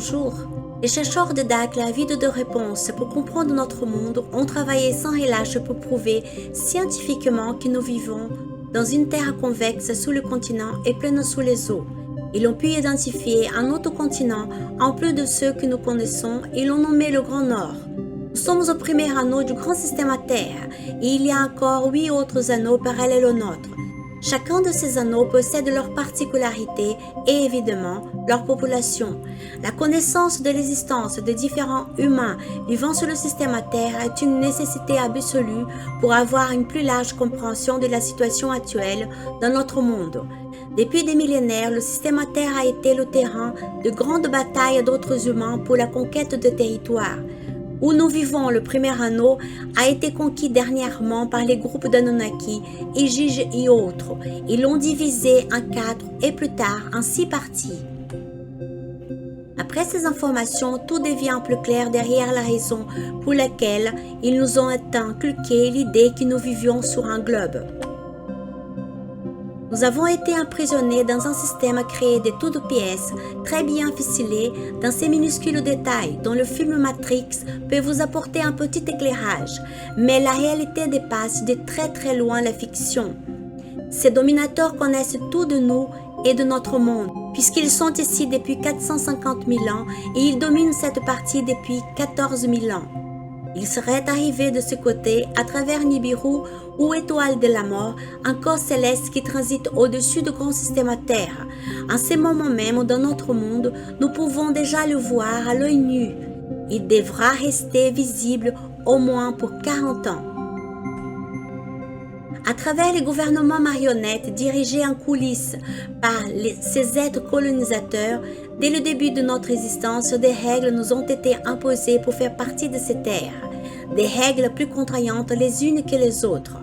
bonjour. Les chercheurs de DAC, avides de réponses pour comprendre notre monde, ont travaillé sans relâche pour prouver scientifiquement que nous vivons dans une terre convexe sous le continent et pleine sous les eaux. Ils ont pu identifier un autre continent en plus de ceux que nous connaissons et l'ont nommé le Grand Nord. Nous sommes au premier anneau du grand système Terre et il y a encore 8 autres anneaux parallèles au nôtre. Chacun de ces anneaux possède leurs particularités et évidemment leur population. La connaissance de l'existence de différents humains vivant sur le système Terre est une nécessité absolue pour avoir une plus large compréhension de la situation actuelle dans notre monde. Depuis des millénaires, le système Terre a été le terrain de grandes batailles d'autres humains pour la conquête de territoires. Où nous vivons, le premier anneau a été conquis dernièrement par les groupes d'Anunnaki, Igigi et autres. Ils l'ont divisé en 4 et plus tard en 6 parties. Après ces informations, tout devient plus clair derrière la raison pour laquelle ils nous ont inculqué l'idée que nous vivions sur un globe. Nous avons été emprisonnés dans un système créé de toutes pièces, très bien ficelé dans ces minuscules détails dont le film Matrix peut vous apporter un petit éclairage, mais la réalité dépasse de très loin la fiction. Ces dominateurs connaissent tout de nous et de notre monde, puisqu'ils sont ici depuis 450 000 ans et ils dominent cette partie depuis 14 000 ans. Il serait arrivé de ce côté, à travers Nibiru ou étoile de la mort, un corps céleste qui transite au-dessus du grand système Terre. En ce moment même, dans notre monde, nous pouvons déjà le voir à l'œil nu. Il devra rester visible au moins pour 40 ans. À travers les gouvernements marionnettes dirigés en coulisses par ces êtres colonisateurs, dès le début de notre existence, des règles nous ont été imposées pour faire partie de ces terres, des règles plus contraignantes les unes que les autres.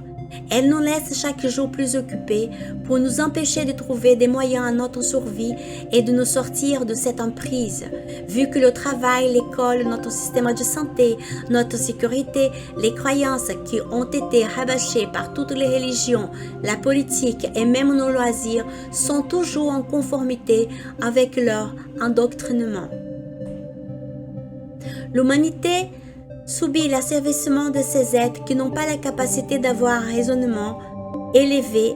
Elles nous laissent chaque jour plus occupés pour nous empêcher de trouver des moyens à notre survie et de nous sortir de cette emprise. Vu que le travail, l'école, notre système de santé, notre sécurité, les croyances qui ont été rabâchées par toutes les religions, la politique et même nos loisirs sont toujours en conformité avec leur endoctrinement. L'humanité subit l'asservissement de ces êtres qui n'ont pas la capacité d'avoir un raisonnement élevé,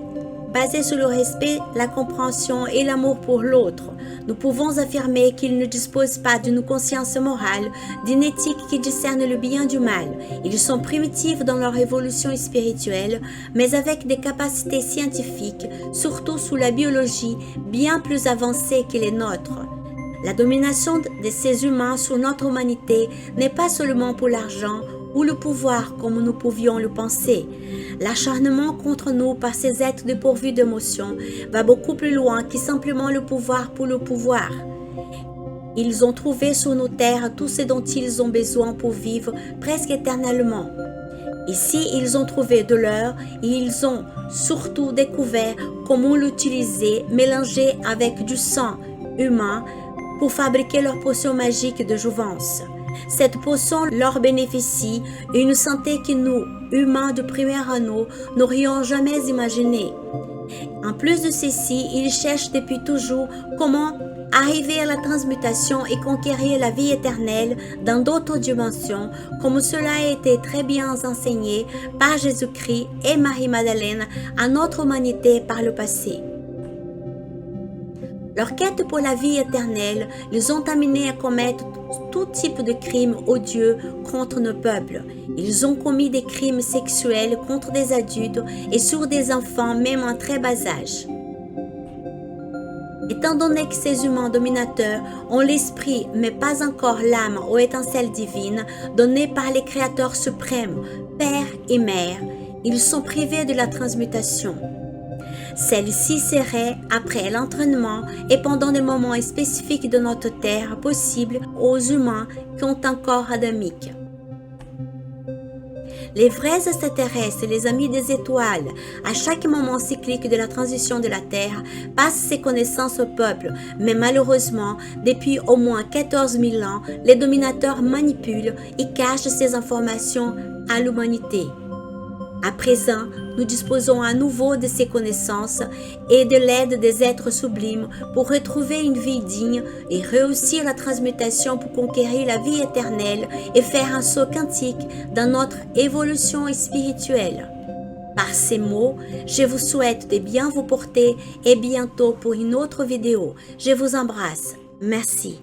basé sur le respect, la compréhension et l'amour pour l'autre. Nous pouvons affirmer qu'ils ne disposent pas d'une conscience morale, d'une éthique qui discerne le bien du mal. Ils sont primitifs dans leur évolution spirituelle, mais avec des capacités scientifiques, surtout sous la biologie, bien plus avancées que les nôtres. La domination de ces humains sur notre humanité n'est pas seulement pour l'argent ou le pouvoir comme nous pouvions le penser. L'acharnement contre nous par ces êtres dépourvus d'émotions va beaucoup plus loin que simplement le pouvoir pour le pouvoir. Ils ont trouvé sur nos terres tout ce dont ils ont besoin pour vivre presque éternellement. Ici, ils ont trouvé de l'or et ils ont surtout découvert comment l'utiliser mélangé avec du sang humain pour fabriquer leur potion magique de jouvence. Cette potion leur bénéficie une santé que nous, humains du premier anneau, n'aurions jamais imaginée. En plus de ceci, ils cherchent depuis toujours comment arriver à la transmutation et conquérir la vie éternelle dans d'autres dimensions, comme cela a été très bien enseigné par Jésus-Christ et Marie-Madeleine à notre humanité par le passé. Leur quête pour la vie éternelle les ont amenés à commettre tout type de crimes odieux contre nos peuples. Ils ont commis des crimes sexuels contre des adultes et sur des enfants même en très bas âge. Étant donné que ces humains dominateurs ont l'esprit mais pas encore l'âme ou étincelle divine donnée par les créateurs suprêmes, Père et Mère, ils sont privés de la transmutation. Celle-ci serait, après l'entraînement et pendant des moments spécifiques de notre terre, possible aux humains qui ont un corps adamique. Les vrais extraterrestres, les amis des étoiles, à chaque moment cyclique de la transition de la Terre, passent ces connaissances au peuple, mais malheureusement, depuis au moins 14 000 ans, les dominateurs manipulent et cachent ces informations à l'humanité. À présent, nous disposons à nouveau de ces connaissances et de l'aide des êtres sublimes pour retrouver une vie digne et réussir la transmutation pour conquérir la vie éternelle et faire un saut quantique dans notre évolution spirituelle. Par ces mots, je vous souhaite de bien vous porter et bientôt pour une autre vidéo. Je vous embrasse. Merci.